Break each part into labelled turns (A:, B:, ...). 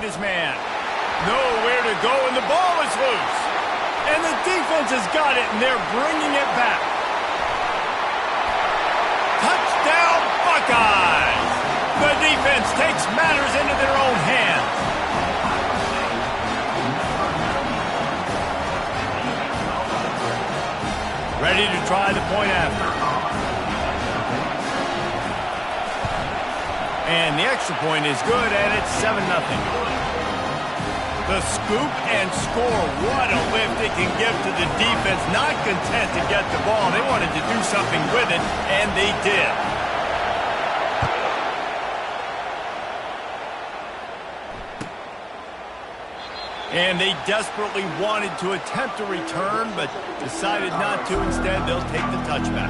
A: his man. Nowhere to go, and the ball is loose. And the defense has got it, and they're bringing it back. Touchdown, Buckeyes! The defense takes matters into their own hands. Ready to try the point after. And the extra point is good, and it's 7-0. The scoop and score. What a lift it can give to the defense. Not content to get the ball. They wanted to do something with it, and they did. And they desperately wanted to attempt a return, but decided not to. Instead, they'll take the touchback.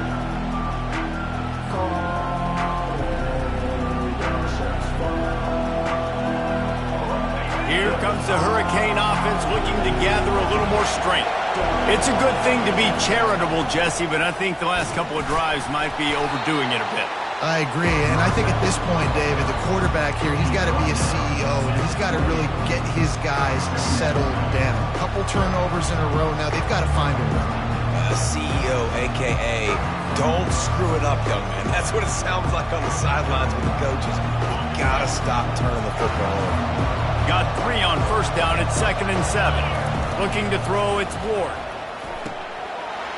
A: Here comes the Hurricane offense looking to gather a little more strength. It's a good thing to be charitable, Jesse, but I think the last couple of drives might be overdoing it a bit.
B: I agree, and I think at this point, David, the quarterback here, he's got to be a CEO, and he's got to really get his guys settled down. A couple turnovers in a row now. They've got to find a rhythm.
C: CEO, a.k.a. don't screw it up, young man. That's what it sounds like on the sidelines with the coaches. You got to stop turning the football over.
A: Got 3 on first down. It's 2nd and 7. Looking to throw, it's Ward.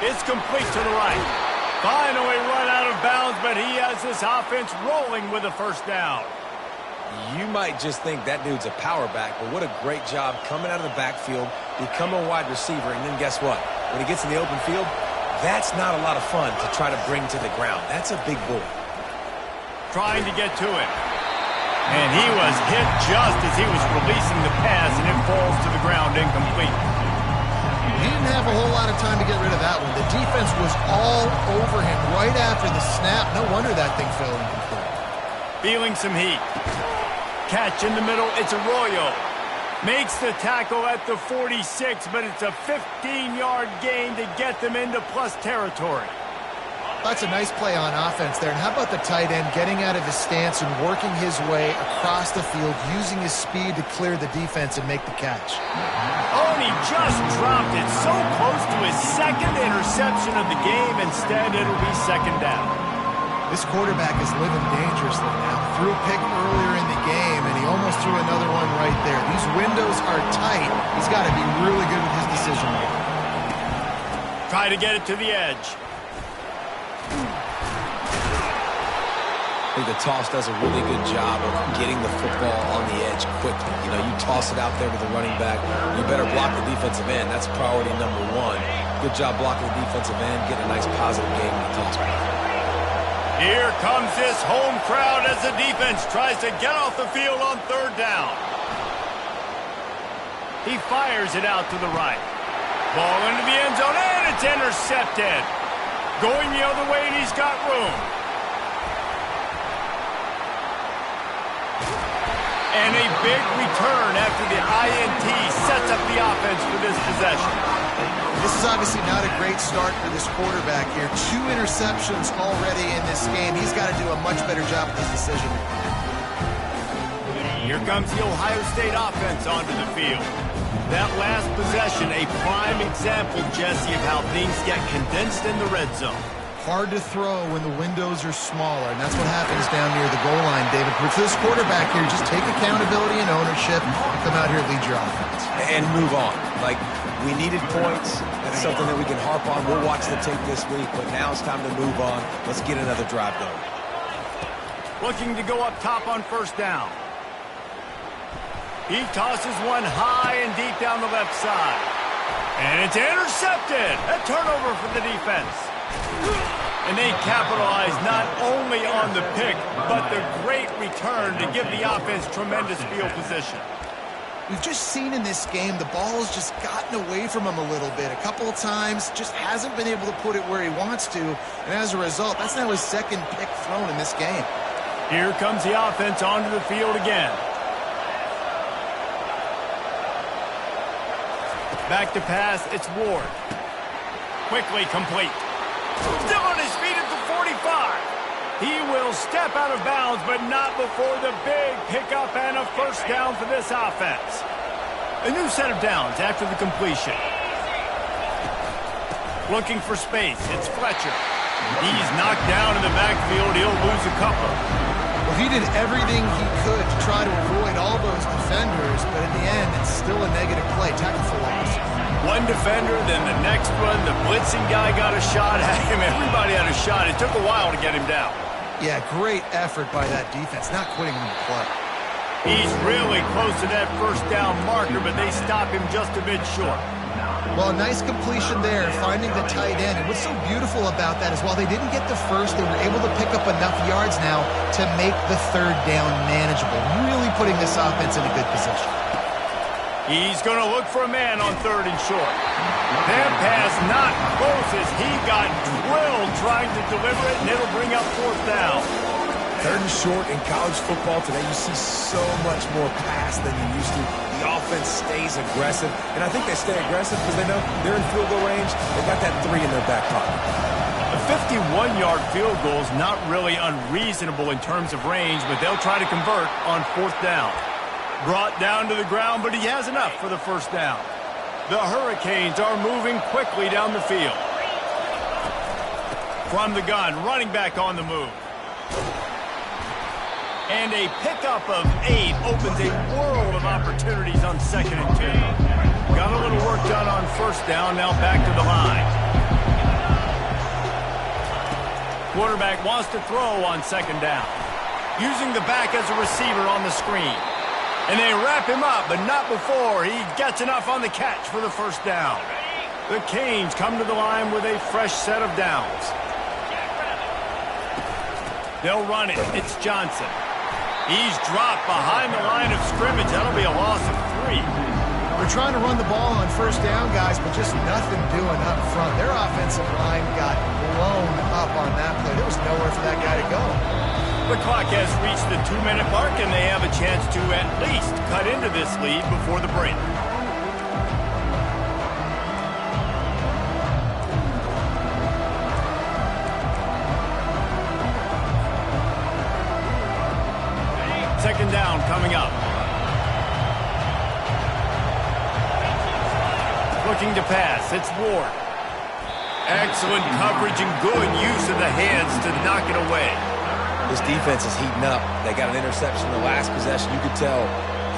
A: It's complete to the right. Finally run out of bounds, but he has this offense rolling with a first down.
C: You might just think that dude's a power back, but what a great job coming out of the backfield, becoming a wide receiver, and then guess what? When he gets in the open field, that's not a lot of fun to try to bring to the ground. That's a big boy.
A: Trying to get to it. And he was hit just as he was releasing the pass, and it falls to the ground incomplete.
B: He didn't have a whole lot of time to get rid of that one. The defense was all over him right after the snap. No wonder that thing fell incomplete.
A: Feeling some heat. Catch in the middle. It's Arroyo. Makes the tackle at the 46, but it's a 15-yard gain to get them into plus territory.
B: That's a nice play on offense there. And how about the tight end getting out of his stance and working his way across the field, using his speed to clear the defense and make the catch.
A: Oh, and he just dropped it so close to his 2nd interception of the game. Instead, it'll be 2nd down.
B: This quarterback is living dangerously now. Threw a pick earlier in the game, and he almost threw another one right there. These windows are tight. He's got to be really good with his decision making.
A: Try to get it to the edge.
C: I think the toss does a really good job of getting the football on the edge quickly. You know, you toss it out there to the running back. You better block the defensive end. That's priority number 1. Good job blocking the defensive end. Get a nice positive game in the toss back.
A: Here comes this home crowd as the defense tries to get off the field on 3rd down. He fires it out to the right. Ball into the end zone, and it's intercepted. Going the other way, and he's got room. And a big return after the INT sets up the offense for this possession.
B: This is obviously not a great start for this quarterback here. 2 interceptions already in this game. He's got to do a much better job with his decision.
A: Here comes the Ohio State offense onto the field. That last possession, a prime example, Jesse, of how things get condensed in the red zone.
B: Hard to throw when the windows are smaller, and that's what happens down near the goal line, David. For this quarterback here, just take accountability and ownership and come out here and lead your offense.
C: And move on. Like, we needed points. That's something that we can harp on. We'll watch the tape this week, but now it's time to move on. Let's get another drive going.
A: Looking to go up top on 1st down. He tosses one high and deep down the left side. And it's intercepted. A turnover for the defense. And they capitalize not only on the pick, but the great return to give the offense tremendous field position.
B: We've just seen in this game the ball has just gotten away from him a little bit. A couple of times, just hasn't been able to put it where he wants to. And as a result, that's now his 2nd pick thrown in this game.
A: Here comes the offense onto the field again. Back to pass, it's Ward. Quickly complete. Still on his feet at the 45. He will step out of bounds, but not before the big pickup and a first down for this offense. A new set of downs after the completion. Looking for space, it's Fletcher. He's knocked down in the backfield. He'll lose a couple.
B: Well, he did everything he could to try to avoid all those defenders, but in the end, it's still a negative play. Tackle for loss.
A: One defender, then the next one. The blitzing guy got a shot at him. Everybody had a shot. It took a while to get him down.
B: Yeah, great effort by that defense, not quitting on the play.
A: He's really close to that first down marker, but they stop him just a bit short.
B: Well, a nice completion there, finding the tight end. And what's so beautiful about that is while they didn't get the first, they were able to pick up enough yards now to make the third down manageable, really putting this offense in a good position.
A: He's going to look for a man on third and short. That pass not close as he got drilled trying to deliver it, and it'll bring up fourth down.
C: Third and short in college football today, you see so much more pass than you used to. The offense stays aggressive, and I think they stay aggressive because they know they're in field goal range. They've got that 3 in their back pocket.
A: A 51-yard field goal is not really unreasonable in terms of range, but they'll try to convert on fourth down. Brought down to the ground, but he has enough for the first down. The Hurricanes are moving quickly down the field. From the gun, running back on the move. And a pickup of 8 opens a world of opportunities on 2nd and 2. Got a little work done on first down, now back to the line. Quarterback wants to throw on 2nd down. Using the back as a receiver on the screen. And they wrap him up, but not before he gets enough on the catch for the first down. The Canes come to the line with a fresh set of downs. They'll run it. It's Johnson. He's dropped behind the line of scrimmage. That'll be a loss of 3.
B: They're trying to run the ball on first down, guys, but just nothing doing up front. Their offensive line got blown up on that play. There was nowhere for that guy to go.
A: The clock has reached the 2-minute mark, and they have a chance to at least cut into this lead before the break. Second down coming up. Looking to pass. It's Ward. Excellent coverage and good use of the hands to knock it away.
C: This defense is heating up. They got an interception in the last possession. You could tell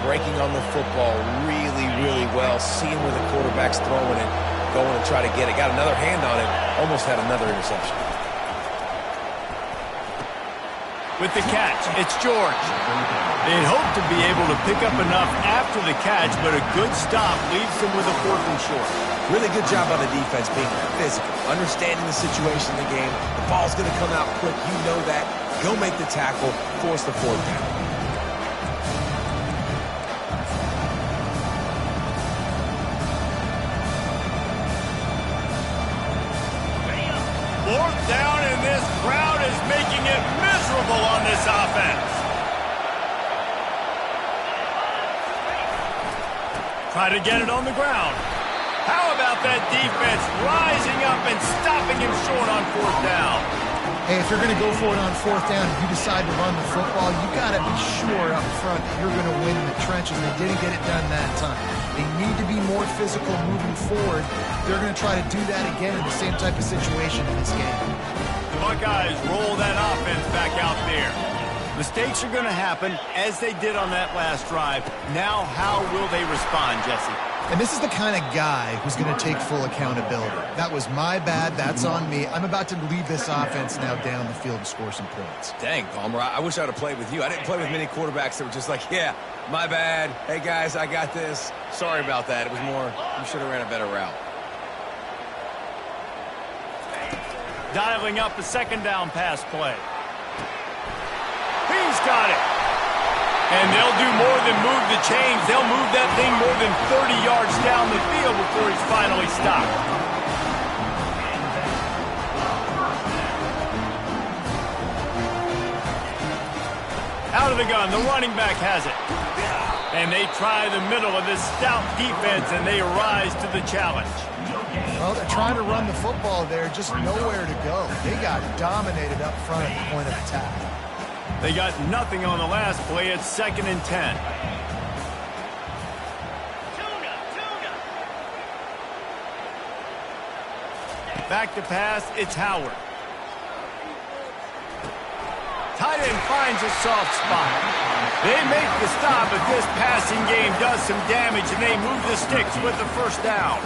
C: breaking on the football really, really well. Seeing where the quarterback's throwing it, going to try to get it. Got another hand on it. Almost had another interception.
A: With the catch, it's George. They'd hope to be able to pick up enough after the catch, but a good stop leaves them with a 4th and short.
C: Really good job by the defense being physical, understanding the situation in the game. The ball's going to come out quick. You know that. Go make the tackle, force the 4th down.
A: Fourth down, and this crowd is making it miserable on this offense. Try to get it on the ground. How about that defense rising up and stopping him short on fourth down?
B: Hey, if you're going to go for it on fourth down, if you decide to run the football, you got to be sure up front that you're going to win in the trenches. They didn't get it done that time. They need to be more physical moving forward. They're going to try to do that again in the same type of situation in this game.
A: The Buckeyes roll that offense back out there. Mistakes are going to happen, as they did on that last drive. Now, how will they respond, Jesse?
B: And this is the kind of guy who's going to take full accountability. That was my bad. That's on me. I'm about to lead this offense now down the field and score some points.
C: Dang, Palmer, I wish I would have played with you. I didn't play with many quarterbacks that were just like, yeah, my bad. Hey, guys, I got this. Sorry about that. It was more, you should have ran a better route.
A: Dialing up a 2nd down pass play. He's got it. And they'll do more than move the chains. They'll move that thing more than 30 yards down the field before he's finally stopped. Out of the gun, the running back has it. And they try the middle of this stout defense, and they rise to the challenge.
B: Well, they're trying to run the football there, just nowhere to go. They got dominated up front at the point of attack.
A: They got nothing on the last play. It's 2nd and 10. Back to pass, it's Howard. Tight end finds a soft spot. They make the stop, but this passing game does some damage, and they move the sticks with the first down.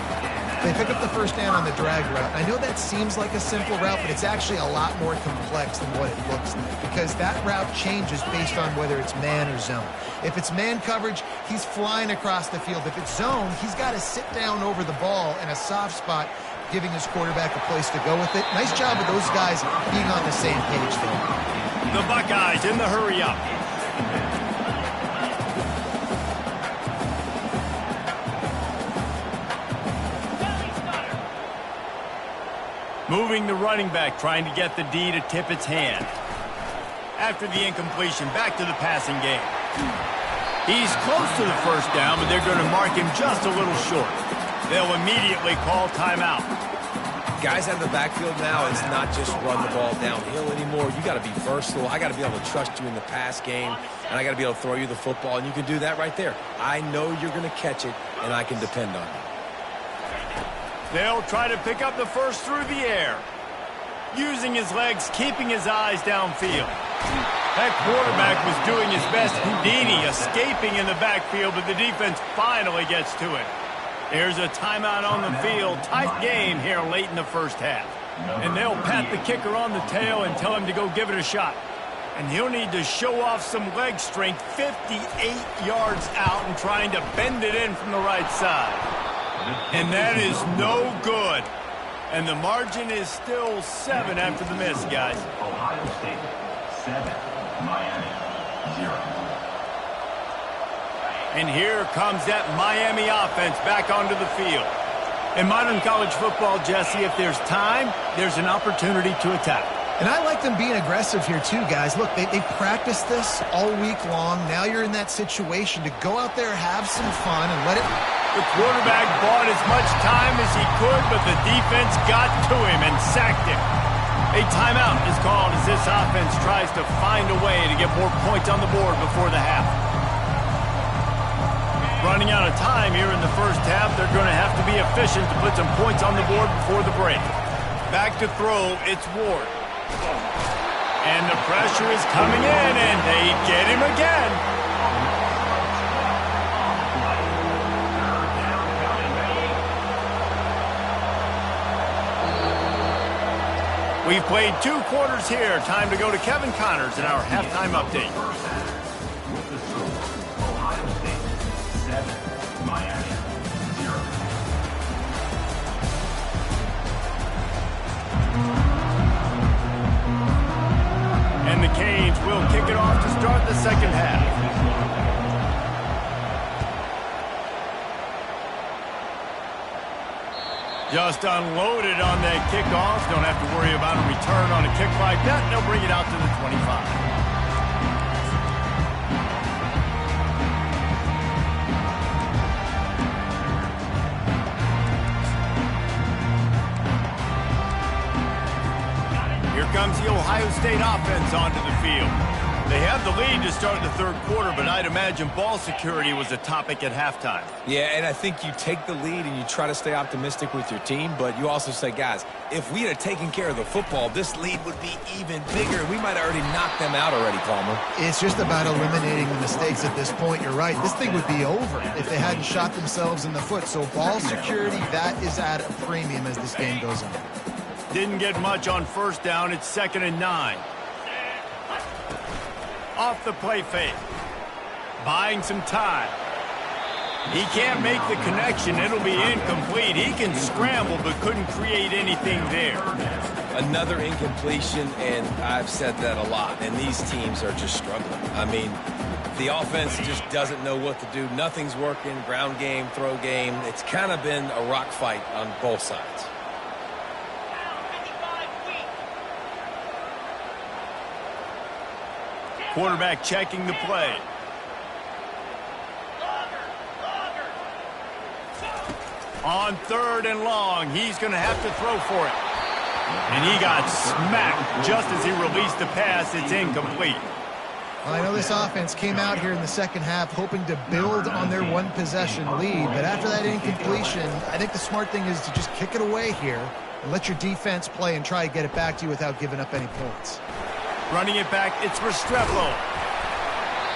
B: They pick up the first down on the drag route. I know that seems like a simple route, but it's actually a lot more complex than what it looks like, because that route changes based on whether it's man or zone. If it's man coverage, he's flying across the field. If it's zone, he's got to sit down over the ball in a soft spot, giving his quarterback a place to go with it. Nice job of those guys being on the same page there.
A: The Buckeyes in the hurry-up. Moving the running back, trying to get the D to tip its hand. After the incompletion, back to the passing game. He's close to the first down, but they're going to mark him just a little short. They'll immediately call timeout.
C: Guys out of the backfield now, it's not just run the ball downhill anymore. You got to be versatile. I got to be able to trust you in the pass game, and I got to be able to throw you the football, and you can do that right there. I know you're going to catch it, and I can depend on you.
A: They'll try to pick up the first through the air. Using his legs, keeping his eyes downfield. That quarterback was doing his best Houdini, escaping in the backfield, but the defense finally gets to it. There's a timeout on the field. Tight game here late in the first half. And they'll pat the kicker on the tail and tell him to go give it a shot. And he'll need to show off some leg strength 58 yards out and trying to bend it in from the right side. And that is no good. And the margin is still 7 after the miss, guys.
D: Ohio State 7, Miami 0.
A: And here comes that Miami offense back onto the field. In modern college football, Jesse, if there's time, there's an opportunity to attack.
B: And I like them being aggressive here too, guys. Look, they practiced this all week long. Now you're in that situation to go out there, have some fun, and let it...
A: The quarterback bought as much time as he could, but the defense got to him and sacked him. A timeout is called as this offense tries to find a way to get more points on the board before the half. Running out of time here in the first half, they're going to have to be efficient to put some points on the board before the break. Back to throw, it's Ward. And the pressure is coming in, and they get him again. We've played 2 quarters here. Time to go to Kevin Connors in our halftime update.
D: Ohio State 7, Miami 0.
A: And the Canes will kick it off to start the second half. Just unloaded on that kickoff. Don't have to worry about a return on a kick like that. They'll bring it out to the 25. Here comes the Ohio State offense onto the field. They have the lead to start the third quarter, but I'd imagine ball security was a topic at halftime.
C: Yeah, and I think you take the lead and you try to stay optimistic with your team, but you also say, guys, if we had taken care of the football, this lead would be even bigger. We might have already knocked them out already, Palmer.
B: It's just about eliminating the mistakes at this point. You're right. This thing would be over if they hadn't shot themselves in the foot. So ball security, that is at a premium as this game goes on.
A: Didn't get much on first down. It's 2nd and 9. Off the play fake. Buying some time. He can't make the connection. It'll be incomplete. He can scramble but couldn't create anything there.
C: Another incompletion, and I've said that a lot, and these teams are just struggling. I mean, the offense just doesn't know what to do. Nothing's working. Ground game, throw game. It's kind of been a rock fight on both sides.
A: Quarterback checking the play. On 3rd and long, he's going to have to throw for it. And he got smacked just as he released the pass. It's incomplete.
B: Well, I know this offense came out here in the second half hoping to build on their one-possession lead, but after that incompletion, I think the smart thing is to just kick it away here and let your defense play and try to get it back to you without giving up any points.
A: Running it back, it's Restrepo.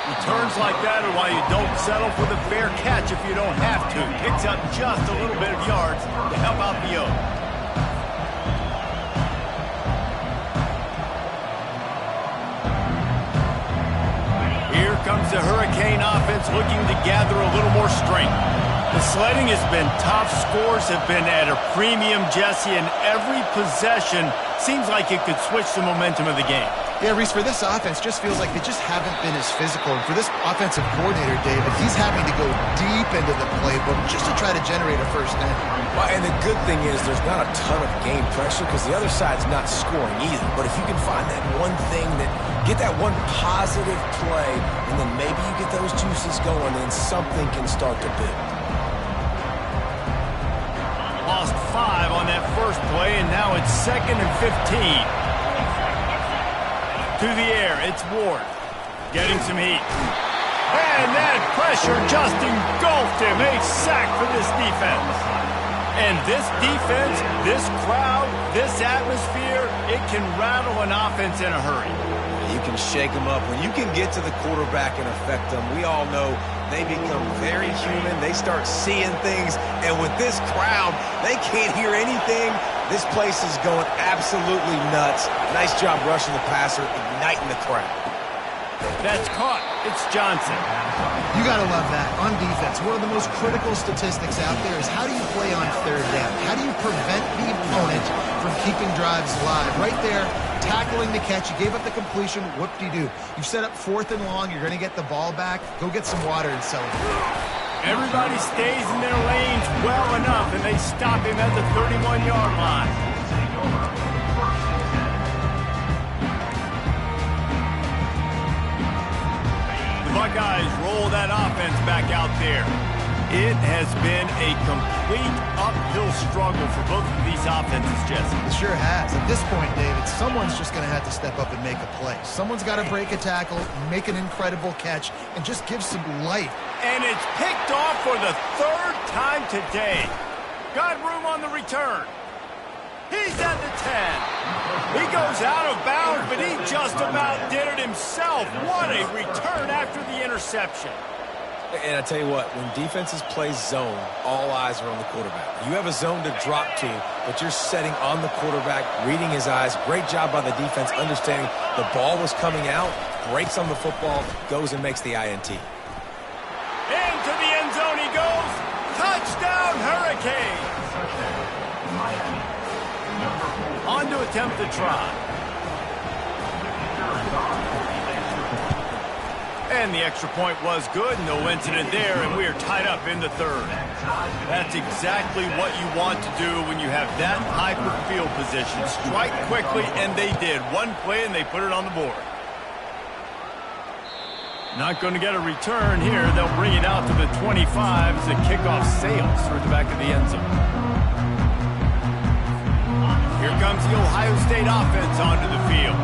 A: Returns like that are why you don't settle for the fair catch if you don't have to. Picks up just a little bit of yards to help out the O. Here comes the Hurricane offense looking to gather a little more strength. The sledding has been tough. Scores have been at a premium, Jesse, and every possession seems like it could switch the momentum of the game.
B: Yeah, Reese, for this offense, just feels like they just haven't been as physical. And for this offensive coordinator, David, he's having to go deep into the playbook just to try to generate a first down.
C: Well, and the good thing is there's not a ton of game pressure because the other side's not scoring either. But if you can find that one thing, get that one positive play, and then maybe you get those juices going, then something can start to build.
A: Lost 5 on that first play, and now it's 2nd and 15. To the air, it's Ward. Getting some heat. And that pressure just engulfed him. A sack for this defense. And this defense, this crowd, this atmosphere, it can rattle an offense in a hurry.
C: You can shake them up. When you can get to the quarterback and affect them, we all know they become very human. They start seeing things. And with this crowd, they can't hear anything. This place is going absolutely nuts. Nice job rushing the passer, igniting the crowd.
A: That's caught. It's Johnson.
B: You got to love that. On defense, one of the most critical statistics out there is how do you play on 3rd down? How do you prevent the opponent from keeping drives alive? Right there, tackling the catch. You gave up the completion. Whoop-de-doo. You've set up 4th and long. You're going to get the ball back. Go get some water and celebrate.
A: Everybody stays in their lanes well enough, and they stop him at the 31-yard line. The Buckeyes roll that offense back out there. It has been a complete uphill struggle for both of these offenses, Jesse.
B: It sure has. At this point, David, someone's just going to have to step up and make a play. Someone's got to break a tackle, make an incredible catch, and just give some life.
A: And it's picked off for the 3rd time today. Got room on the return. He's at the 10. He goes out of bounds, but he just about did it himself. What a return after the interception.
C: And I tell you what, when defenses play zone, all eyes are on the quarterback. You have a zone to drop to, but you're setting on the quarterback, reading his eyes. Great job by the defense, understanding the ball was coming out, breaks on the football, goes and makes the INT.
A: Into the end zone he goes. Touchdown, Hurricanes. On to attempt the try. And the extra point was good. No incident there, and we are tied up in the 3rd. That's exactly what you want to do when you have that type of field position. Strike quickly, and they did. One play, and they put it on the board. Not going to get a return here. They'll bring it out to the 25 as the kickoff sails through the back of the end zone. Here comes the Ohio State offense onto the field.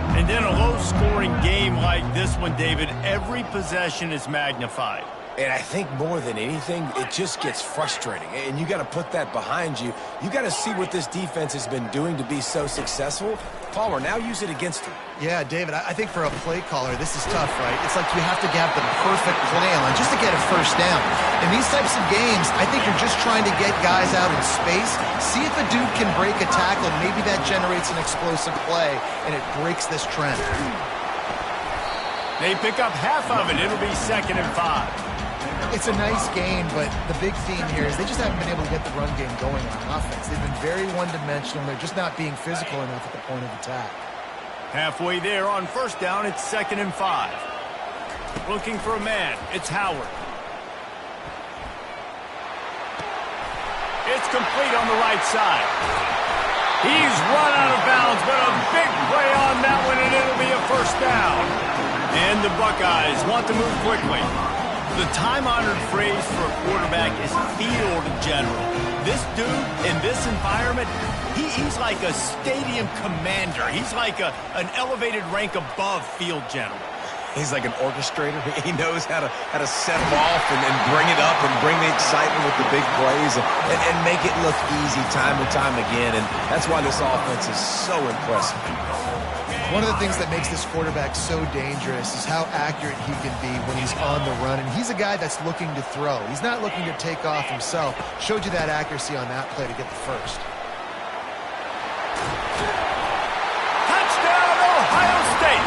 A: And in a low-scoring game like this one, David, every possession is magnified.
C: And I think more than anything, it just gets frustrating. And you got to put that behind you. You got to see what this defense has been doing to be so successful. Palmer, now use it against him.
B: Yeah, David, I think for a play caller, this is tough, right? It's like you have to have the perfect play on just to get a first down. In these types of games, I think you're just trying to get guys out in space, see if a dude can break a tackle, and maybe that generates an explosive play, and it breaks this trend.
A: They pick up half of it. It'll be 2nd and 5.
B: It's a nice game, but the big theme here is they just haven't been able to get the run game going on offense. They've been very one-dimensional. They're just not being physical enough at the point of attack.
A: Halfway there on first down, it's 2nd and 5. Looking for a man. It's Howard. It's complete on the right side. He's run out of bounds, but a big play on that one, and it'll be a first down. And the Buckeyes want to move quickly. The time-honored phrase for a quarterback is field general. This dude, in this environment, he's like a stadium commander. He's like an elevated rank above field general.
C: He's like an orchestrator. He knows how to set them off and bring it up and bring the excitement with the big plays and make it look easy time and time again. And that's why this offense is so impressive.
B: One of the things that makes this quarterback so dangerous is how accurate he can be when he's on the run. And he's a guy that's looking to throw. He's not looking to take off himself. Showed you that accuracy on that play to get the first.
A: Touchdown, Ohio State!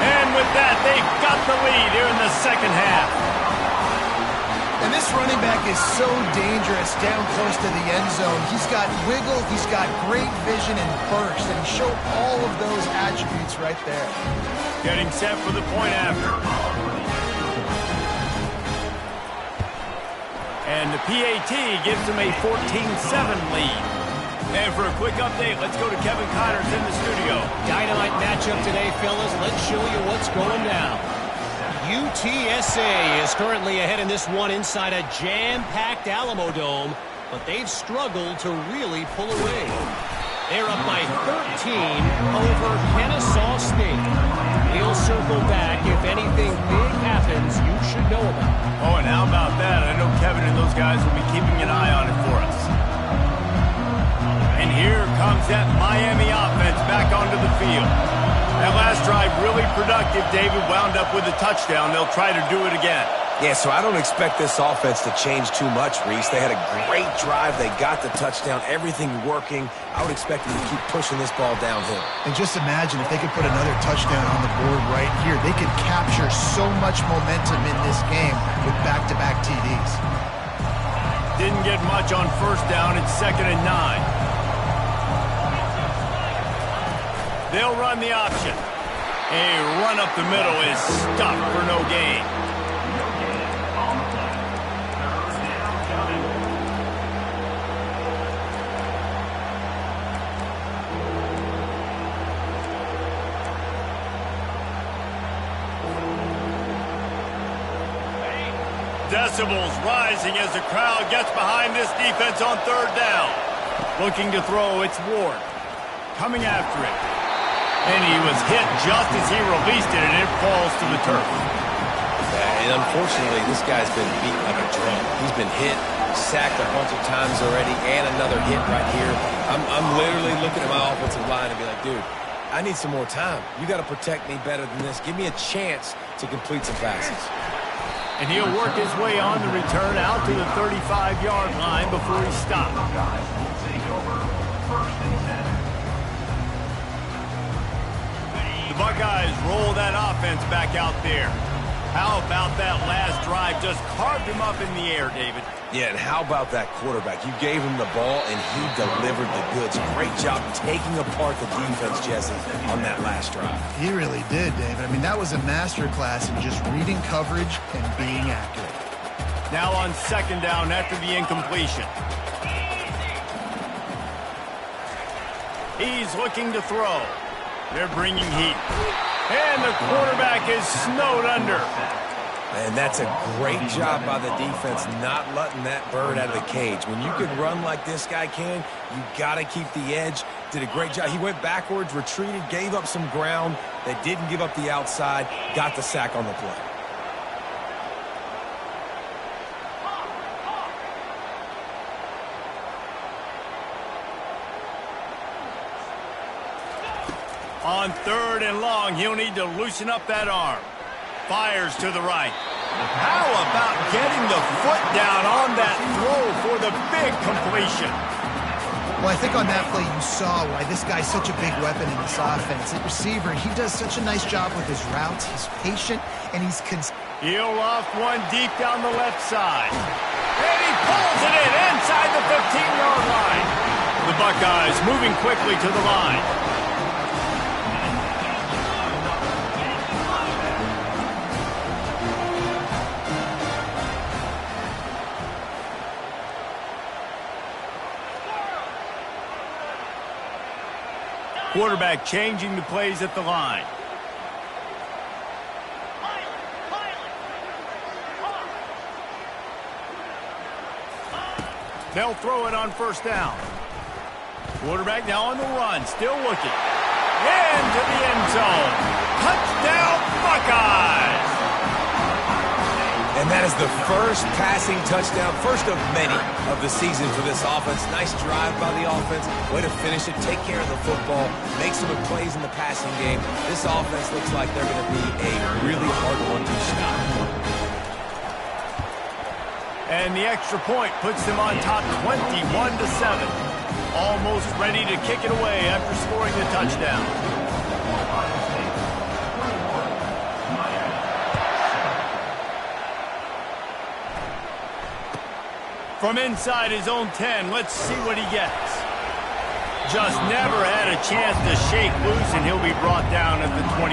A: And with that, they've got the lead here in the second half.
B: And this running back is so dangerous down close to the end zone. He's got wiggle, he's got great vision and burst, and he showed all of those attributes right there.
A: Getting set for the point after. And the PAT gives him a 14-7 lead. And for a quick update, let's go to Kevin Connors in the studio.
E: Dynamite matchup today, fellas. Let's show you what's going down. UTSA is currently ahead in this one inside a jam-packed Alamo Dome, but they've struggled to really pull away. They're up by 13 over Kennesaw State. We'll circle back if anything big happens you should know about.
A: Oh, and how about that? I know Kevin and those guys will be keeping an eye on it for us. And here comes that Miami offense back onto the field. That last drive really productive. David wound up with a touchdown. They'll try to do it again.
C: Yeah, so I don't expect this offense to change too much, Reese. They had a great drive. They got the touchdown. Everything working. I would expect them to keep pushing this ball downhill.
B: And just imagine if they could put another touchdown on the board right here. They could capture so much momentum in this game with back-to-back TDs.
A: Didn't get much on first down. It's 2nd and 9. They'll run the option. A run up the middle is stopped for no gain. Decibels rising as the crowd gets behind this defense on 3rd down. Looking to throw, it's Ward. Coming after it. And he was hit just as he released it, and it falls to the turf.
C: And unfortunately, this guy's been beat like a drum. He's been hit, sacked a bunch of times already, and another hit right here. I'm literally looking at my offensive line and be like, dude, I need some more time. You got to protect me better than this. Give me a chance to complete some passes.
A: And he'll work his way on the return out to the 35-yard line before he stops. The Buckeyes roll that offense back out there. How about that last drive? Just carved him up in the air, David.
C: Yeah, and how about that quarterback? You gave him the ball, and he delivered the goods. Great job taking apart the defense, Jesse, on that last drive.
B: He really did, David. I mean, that was a masterclass in just reading coverage and being accurate.
A: Now on 2nd down after the incompletion. He's looking to throw. They're bringing heat. And the quarterback is snowed under.
C: And that's a great job by the defense not letting that bird out of the cage. When you can run like this guy can, you got to keep the edge. Did a great job. He went backwards, retreated, gave up some ground. They didn't give up the outside, got the sack on the play.
A: On 3rd and long, he'll need to loosen up that arm. Fires to the right. How about getting the foot down on that throw for the big completion?
B: Well, I think on that play you saw why this guy's such a big weapon in this offense. At receiver, he does such a nice job with his routes. He's patient, and he's
A: He'll loft one deep down the left side. And he pulls it in inside the 15-yard line. The Buckeyes moving quickly to the line. Quarterback changing the plays at the line. They'll throw it on first down. Quarterback now on the run, still looking. Into the end zone. Touchdown, Buckeyes!
C: And that is the first passing touchdown, first of many of the season for this offense. Nice drive by the offense. Way to finish it, take care of the football, make some plays in the passing game. This offense looks like they're going to be a really hard one to stop.
A: And the extra point puts them on top 21-7. Almost ready to kick it away after scoring the touchdown. From inside his own 10, let's see what he gets. Just never had a chance to shake loose, and he'll be brought down at the 24.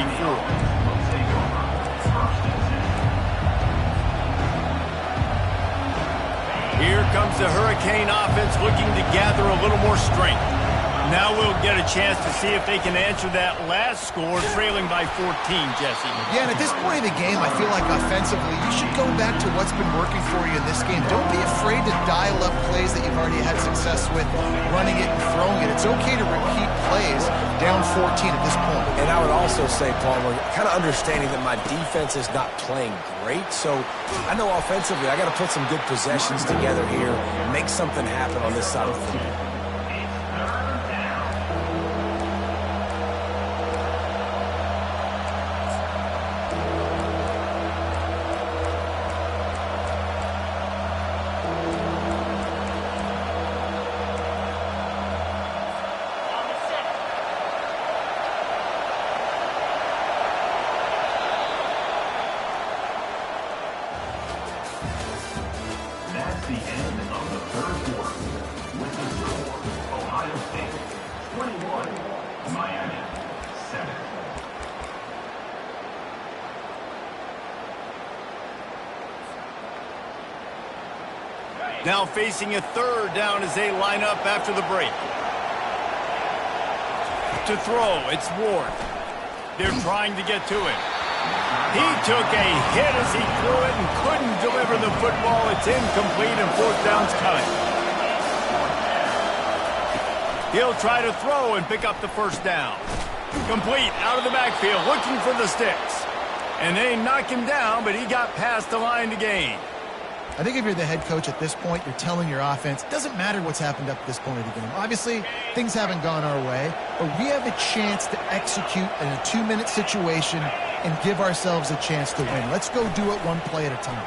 A: Here comes the Hurricane offense looking to gather a little more strength. Now we'll get a chance to see if they can answer that last score, trailing by 14, Jesse.
B: Yeah, and at this point of the game, I feel like offensively, you should go back to what's been working for you in this game. Don't be afraid to dial up plays that you've already had success with, running it and throwing it. It's okay to repeat plays down 14 at this point.
C: And I would also say, Palmer, kind of understanding that my defense is not playing great, so I know offensively I got to put some good possessions together here, make something happen on this side of the football.
D: That's the end of the third quarter. With the score, Ohio State 21, Miami 7.
A: Now facing a third down as they line up after the break. To throw, it's Ward. They're trying to get to him. He took a hit as he threw it and couldn't deliver the football. It's incomplete and fourth down's coming. He'll try to throw and pick up the first down. Complete out of the backfield, looking for the sticks. And they knock him down, but he got past the line to gain.
B: I think if you're the head coach at this point, you're telling your offense, it doesn't matter what's happened up to this point of the game. Obviously, things haven't gone our way, but we have a chance to execute in a 2-minute situation and give ourselves a chance to win. Let's go do it one play at a time.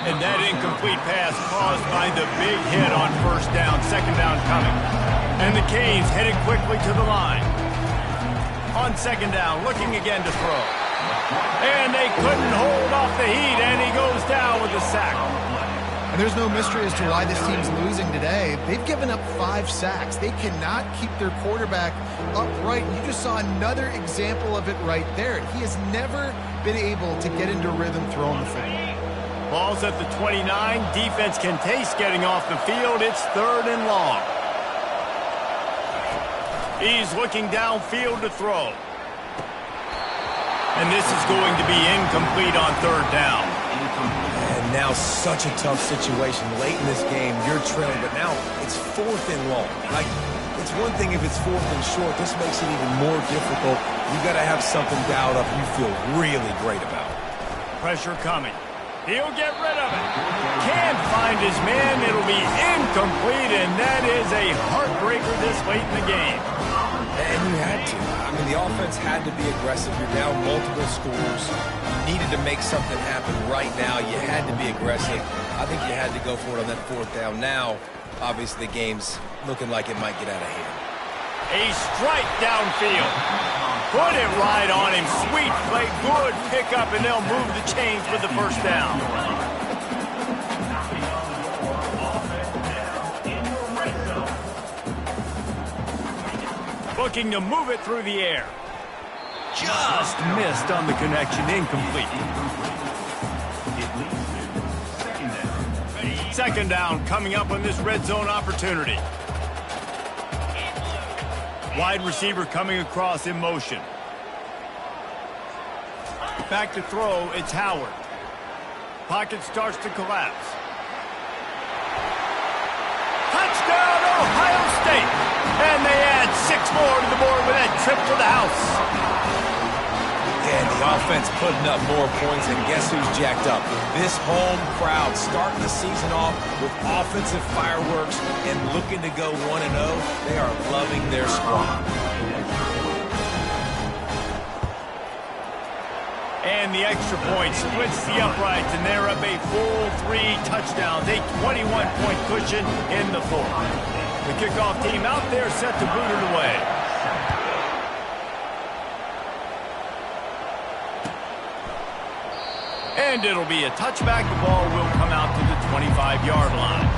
A: And that incomplete pass caused by the big hit on first down, second down coming. And the Canes headed quickly to the line. On second down, looking again to throw. And they couldn't hold off the heat, and he goes down with a sack.
B: And there's no mystery as to why this team's losing today. They've given up 5 sacks. They cannot keep their quarterback upright. You just saw another example of it right there. He has never been able to get into rhythm throwing the football.
A: Ball's at the 29. Defense can taste getting off the field. It's third and long. He's looking downfield to throw. And this is going to be incomplete on third down.
C: And now such a tough situation. Late in this game, you're trailing, but now it's fourth and long. Like, it's one thing if it's fourth and short. This makes it even more difficult. You got to have something dialed up you feel really great about.
A: Pressure coming. He'll get rid of it. Can't find his man. It'll be incomplete, and that is a heartbreaker this late in the game.
C: And you had to. I mean, the offense had to be aggressive. You're down multiple scores. You needed to make something happen right now. You had to be aggressive. I think you had to go for it on that fourth down. Now, obviously, the game's looking like it might get out of hand.
A: A strike downfield. Put it right on him. Sweet play. Good pickup, and they'll move the chains with the first down. Looking to move it through the air. Just missed on the connection. Incomplete. Second down coming up on this red zone opportunity. Wide receiver coming across in motion. Back to throw, it's Howard. Pocket starts to collapse. Touchdown, Ohio State! And they add 6 more to the board with that trip to the house.
C: And the offense putting up more points, and guess who's jacked up? This home crowd starting the season off with offensive fireworks and looking to go 1-0. They are loving their squad.
A: And the extra point splits the uprights, and they're up a full 3 touchdowns, a 21-point cushion in the fourth. The kickoff team out there set to boot it away. And it'll be a touchback. The ball will come out to the 25-yard line.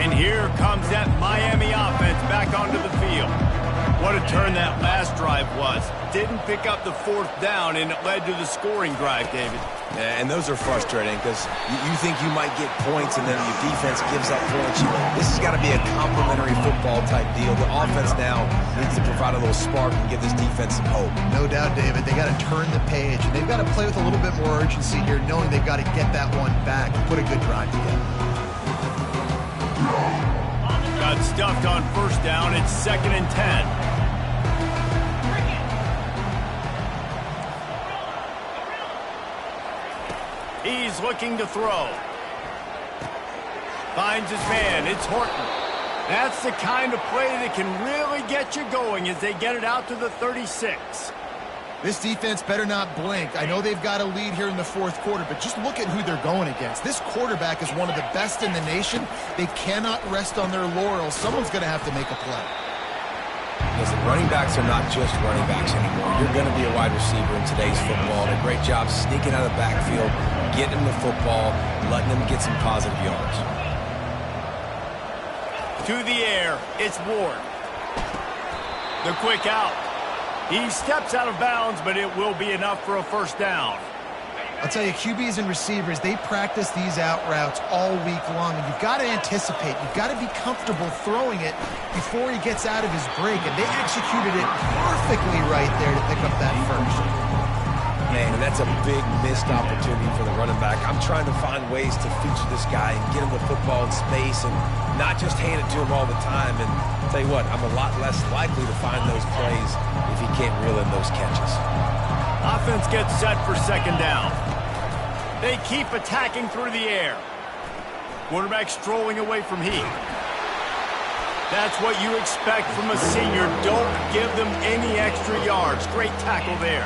A: And here comes that Miami offense back onto the field. What a turn that last drive was. Didn't pick up the 4th down, and it led to the scoring drive, David.
C: Yeah, and those are frustrating because you think you might get points and then your defense gives up points. This has got to be a complementary football type deal. The offense now needs to provide a little spark and give this defense some hope.
B: No doubt, David. They got to turn the page. And they've got to play with a little bit more urgency here, knowing they've got to get that one back and put a good drive together.
A: Got stuffed on 1st down. It's 2nd and 10. He's looking to throw. Finds his man. It's Horton. That's the kind of play that can really get you going as they get it out to the 36.
B: This defense better not blink. I know they've got a lead here in the 4th quarter, but just look at who they're going against. This quarterback is one of the best in the nation. They cannot rest on their laurels. Someone's going to have to make a play.
C: Listen, running backs are not just running backs anymore. You're going to be a wide receiver in today's football. And a great job sneaking out of the backfield, getting the football, letting them get some positive yards.
A: To the air, it's Ward. The quick out. He steps out of bounds, but it will be enough for a 1st down.
B: I'll tell you, QBs and receivers, they practice these out routes all week long, and you've got to anticipate. You've got to be comfortable throwing it before he gets out of his break, and they executed it perfectly right there to pick up that 1st.
C: Man, and that's a big missed opportunity for the running back. I'm trying to find ways to feature this guy and get him the football in space and not just hand it to him all the time. And I'll tell you what, I'm a lot less likely to find those plays if he can't reel in those catches.
A: Offense gets set for 2nd down. They keep attacking through the air. Quarterback strolling away from Heath. That's what you expect from a senior. Don't give them any extra yards. Great tackle there.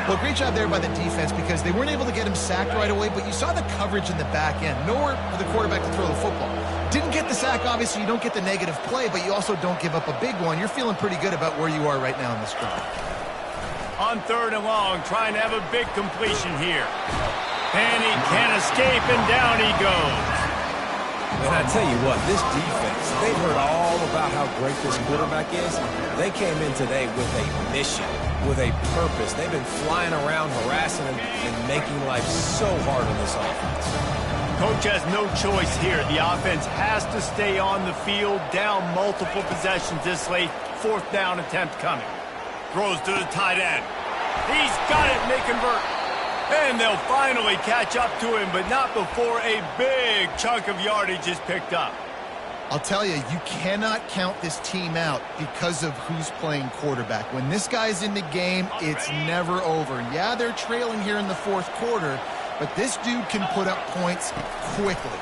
B: Well, great job there by the defense because they weren't able to get him sacked right away, but you saw the coverage in the back end. Nowhere for the quarterback to throw the football. Didn't get the sack, obviously. You don't get the negative play, but you also don't give up a big one. You're feeling pretty good about where you are right now in this drive.
A: On 3rd and long, trying to have a big completion here. And he can't escape, and down he goes.
C: And I tell you what, this defense, they've heard all about how great this quarterback is. They came in today with a mission, with a purpose. They've been flying around, harassing him, and making life so hard on this offense.
A: Coach has no choice here. The offense has to stay on the field, down multiple possessions this late. 4th down attempt coming. Throws to the tight end. He's got it, and they convert. And they'll finally catch up to him, but not before a big chunk of yardage is picked up.
B: I'll tell you, you cannot count this team out because of who's playing quarterback. When this guy's in the game, it's never over. Yeah, they're trailing here in the 4th quarter, but this dude can put up points quickly.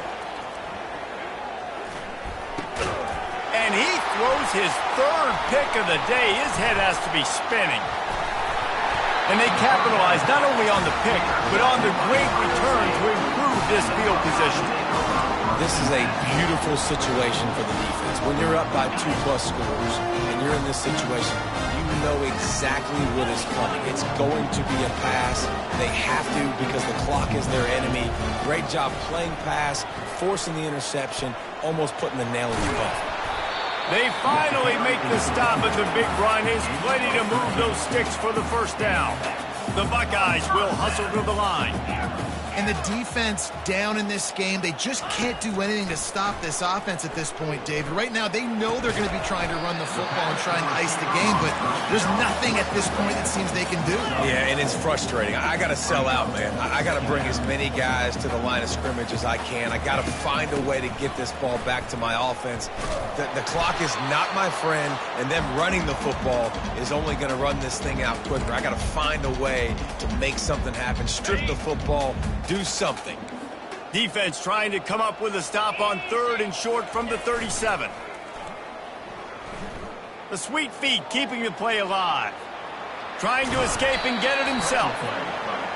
A: And he throws his 3rd pick of the day. His head has to be spinning. And they capitalize not only on the pick, but on the great return to improve this field position.
C: This is a beautiful situation for the defense. When you're up by 2+ scores and you're in this situation, you know exactly what is coming. It's going to be a pass. They have to because the clock is their enemy. Great job playing pass, forcing the interception, almost putting the nail in the coffin.
A: They finally make the stop, but the big run is plenty to move those sticks for the 1st down. The Buckeyes will hustle to the line.
B: And the defense down in this game, they just can't do anything to stop this offense at this point, David. Right now, they know they're going to be trying to run the football and try and ice the game, but there's nothing at this point it seems they can do.
C: Yeah, and it's frustrating. I got to sell out, man. I got to bring as many guys to the line of scrimmage as I can. I got to find a way to get this ball back to my offense. The clock is not my friend, and them running the football is only going to run this thing out quicker. I got to find a way to make something happen, strip the football, do something.
A: Defense trying to come up with a stop on 3rd and short from the 37. The sweet feet keeping the play alive. Trying to escape and get it himself.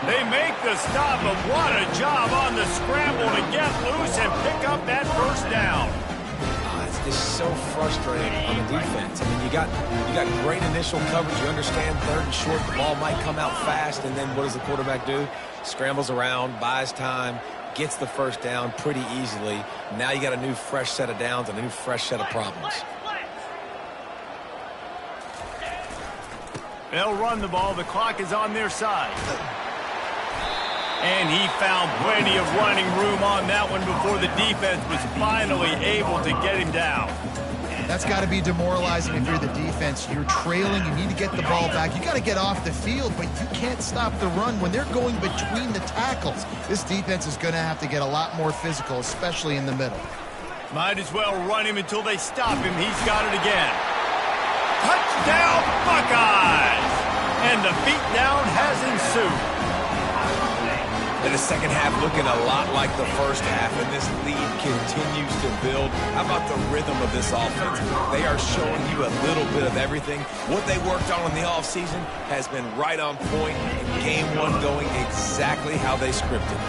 A: They make the stop, but what a job on the scramble to get loose and pick up that first down.
C: It's just so frustrating on the defense. I mean, you got great initial coverage. You understand 3rd and short, the ball might come out fast, and then what does the quarterback do? Scrambles around, buys time, gets the first down pretty easily. Now you got a new fresh set of downs and a new fresh set of problems.
A: They'll run the ball. The clock is on their side. And he found plenty of running room on that one before the defense was finally able to get him down.
B: That's got to be demoralizing if you're the defense. You're trailing. You need to get the ball back. You got to get off the field, but you can't stop the run when they're going between the tackles. This defense is going to have to get a lot more physical, especially in the middle.
A: Might as well run him until they stop him. He's got it again. Touchdown, Buckeyes! And the beatdown has ensued.
C: And the second half looking a lot like the first half, and this lead continues to build. How about the rhythm of this offense? They are showing you a little bit of everything. What they worked on in the offseason has been right on point, and game one going exactly how they scripted.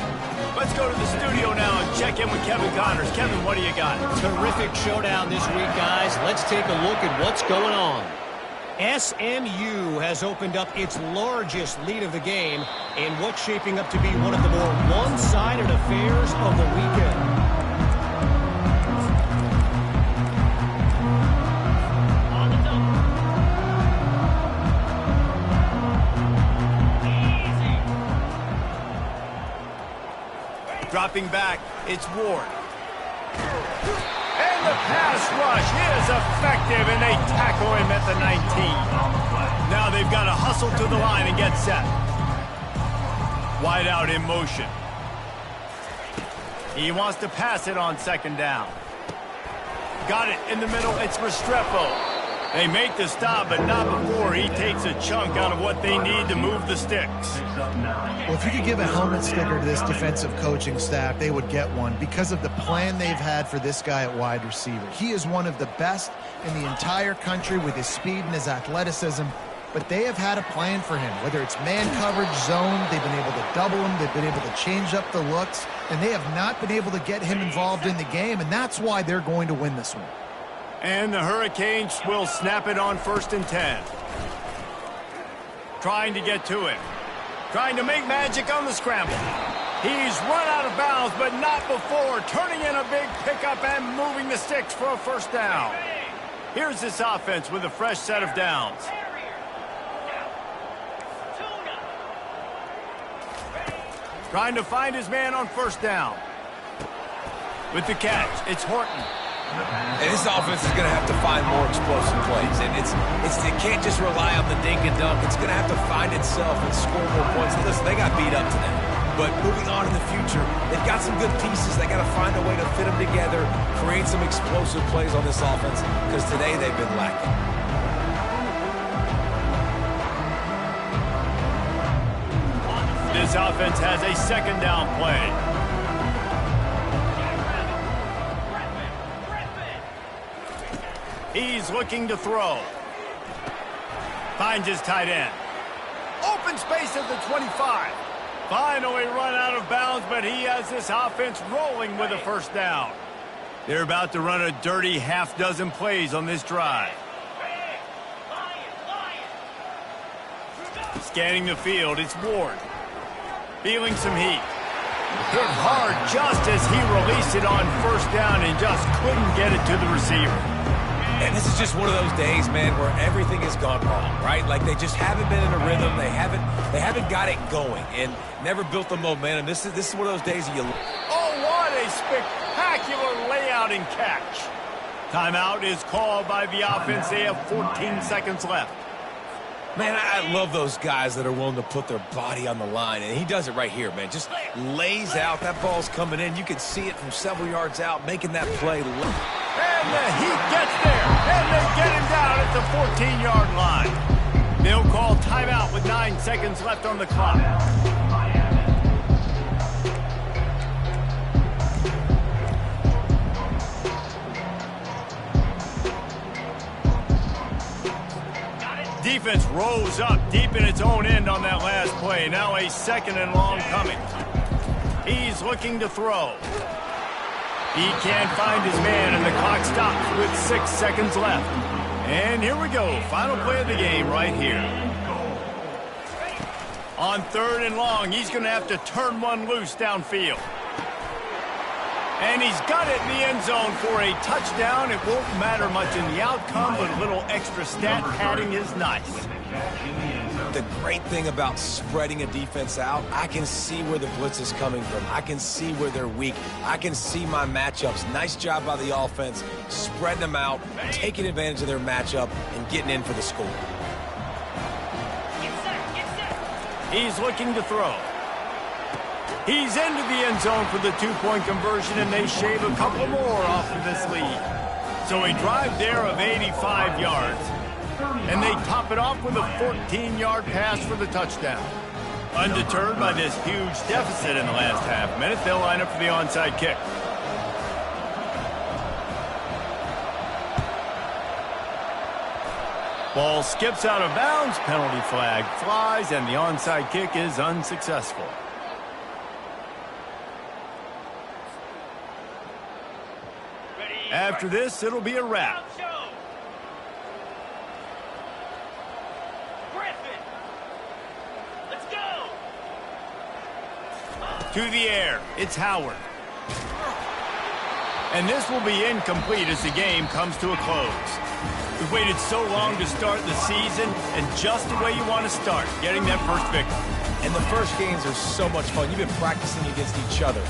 A: Let's go to the studio now and check in with Kevin Connors. Kevin, what do you got?
E: Terrific showdown this week, guys. Let's take a look at what's going on. SMU has opened up its largest lead of the game in what's shaping up to be one of the more one-sided affairs of the weekend.
A: Dropping back, it's Ward. And the pass rush is effective, and they tackle him at the 19. Now they've got to hustle to the line and get set. Wide out in motion. He wants to pass it on 2nd down. Got it in the middle. It's Restrepo. They make the stop, but not before he takes a chunk out of what they need to move the sticks.
B: Well, if you could give a helmet sticker to this defensive coaching staff, they would get one because of the plan they've had for this guy at wide receiver. He is one of the best in the entire country with his speed and his athleticism, but they have had a plan for him. Whether it's man coverage, zone, they've been able to double him, they've been able to change up the looks, and they have not been able to get him involved in the game, and that's why they're going to win this one.
A: And the Hurricanes will snap it on 1st and 10. Trying to get to him. Trying to make magic on the scramble. He's run out of bounds, but not before turning in a big pickup and moving the sticks for a first down. Here's this offense with a fresh set of downs. Trying to find his man on 1st down. With the catch, it's Horton.
C: And this offense is going to have to find more explosive plays. And it can't just rely on the dink and dunk. It's going to have to find itself and score more points. Listen, they got beat up today. But moving on in the future, they've got some good pieces. They got to find a way to fit them together, create some explosive plays on this offense, because today they've been lacking.
A: This offense has a 2nd down play. He's looking to throw. Finds his tight end. Open space at the 25. Finally run out of bounds, but he has this offense rolling with a first down. They're about to run a dirty half-dozen plays on this drive. Scanning the field, it's Ward. Feeling some heat. Hit hard just as he released it on 1st down and just couldn't get it to the receiver.
C: And this is just one of those days, man, where everything has gone wrong, right? Like they just haven't been in a rhythm. They haven't got it going and never built the momentum. This is one of those days that you...
A: Oh, what a spectacular layout and catch. Timeout is called by the offense. They have 14 seconds left.
C: Man, I love those guys that are willing to put their body on the line, and he does it right here, man. Just lays out. That ball's coming in. You can see it from several yards out, making that play.
A: And the Heat gets there, and they get him down at the 14-yard line. They'll call timeout with 9 seconds left on the clock. Defense rolls up deep in its own end on that last play. Now a 2nd and long coming. He's looking to throw. He can't find his man, and the clock stops with 6 seconds left. And here we go. Final play of the game right here. On 3rd and long, he's going to have to turn one loose downfield. And he's got it in the end zone for a touchdown. It won't matter much in the outcome, but a little extra stat padding is nice.
C: The great thing about spreading a defense out, I can see where the blitz is coming from. I can see where they're weak. I can see my matchups. Nice job by the offense, spreading them out, taking advantage of their matchup, and getting in for the score.
A: He's looking to throw. He's into the end zone for the 2-point conversion, and they shave a couple more off of this lead. So a drive there of 85 yards. And they top it off with a 14-yard pass for the touchdown. Undeterred by this huge deficit in the last half minute, they'll line up for the onside kick. Ball skips out of bounds, penalty flag flies, and the onside kick is unsuccessful. After this, it'll be a wrap. To the air, it's Howard. And this will be incomplete as the game comes to a close. We've waited so long to start the season, and just the way you want to start, getting that first victory.
C: And the first games are so much fun. You've been practicing against each other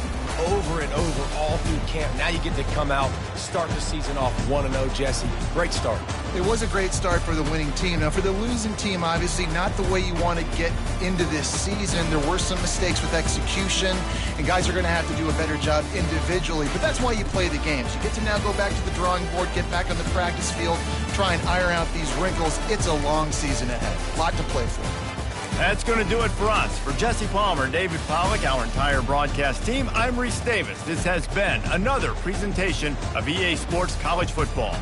C: over and over all through camp. Now you get to come out, start the season off 1-0, Jesse. Great start.
B: It was a great start for the winning team. Now, for the losing team, obviously not the way you want to get into this season. There were some mistakes with execution, and guys are going to have to do a better job individually. But that's why you play the games. You get to now go back to the drawing board, get back on the practice field, try and iron out these wrinkles. It's a long season ahead. A lot to play for.
A: That's going to do it for us. For Jesse Palmer, David Pollack, our entire broadcast team, I'm Reese Davis. This has been another presentation of EA Sports College Football.